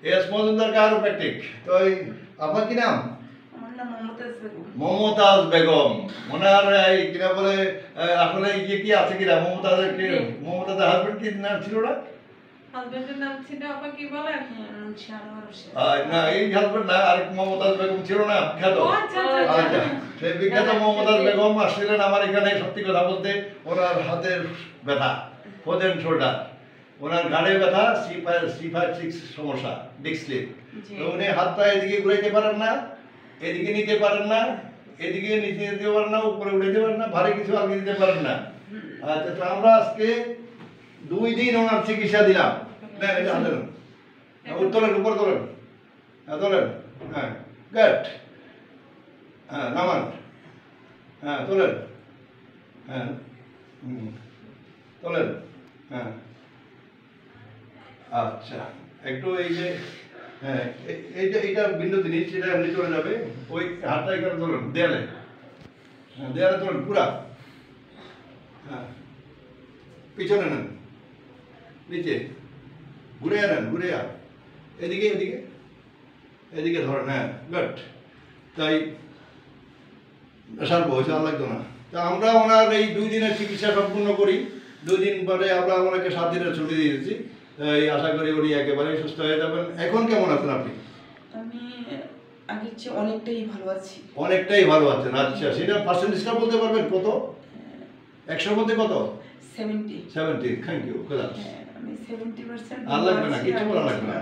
S Majumdar কারোপ্র্যাকটিক। তো আপনার কি নাম? আমার নাম মমতাজ বেগম। মমতাজ বেগম। ওনার এই কিনা বলে আসলে ইয়ে কি আছে কিনা মমতাজের মমতাজের হাজবেন্ড কি নাম ছিল না? হাজবেন্ডের নাম ছিল আপা কি বলেন? শাহনওয়াজ হোসেন। না এই হাজবেন্ড না, আরেক মমতাজ বেগম ছিল না বিখ্যাত? আচ্ছা। সেই বিখ্যাত মমতাজ বেগম আসছিলেন আমার এখানে। সত্যি কথা বলতে ওনার হাতের ব্যথা, হেড এন্ড শোল্ডার, ওনার ঘাড়ে ব্যথা, C5-6 সমস্যা, ডিস্ক স্লিপ। তো উনি হাতটা এদিকে ঘুরাইতে পারেন না, এদিকে নিতে পারেন না, এদিকে নিচে নিতে পারেন না, উপরে উঠাইতে পারেন না, ভারী কিছু আগে দিতে পারেন না। আচ্ছা, তো আমরা আজকে 2 দিন ওনার চিকিৎসা দিলাম। নেন এটা হাতে নেন, তোলেন, উপর তোলেন, তোলেন, হ্যাঁ গুড, হ্যাঁ নামান, হ্যাঁ তোলেন, হ্যাঁ তোলেন, হ্যাঁ আচ্ছা। একটু এই যে হ্যাঁ এইটা ভিন্ন জিনিস, সেটা এমনি চলে যাবে। ওই হাতটা এখানে তোলেন, দেয়ালে, হ্যাঁ দেয়ালে তোলেন পুরা, হ্যাঁ পিছনে নেন, নিচে ঘুরে নেন, ঘুরে এদিকে এদিকে এদিকে ধরেন, হ্যাঁ গুড। তাই সারবো, হয়েছে আর লাগতো না। তা আমরা ওনার এই 2 দিনের চিকিৎসা সম্পূর্ণ করি। 2 দিন পরে আমরা ওনাকে 7 দিনের ছুটি দিয়েছি। এই আশা করি উনি একেবারে সুস্থ হয়ে যাবেন। এখন কেমন আছেন আপনি? আমি আগের চেয়ে অনেকটাই ভালো আছি। অনেকটাই ভালো আছেন। আচ্ছা, সেটা পার্সেন্টেজটা বলতে পারবেন কত? 100 মধ্যে কত? 70। 70। Thank you. আমি 70% আর লাগবে না, কিছু বলা লাগবে না।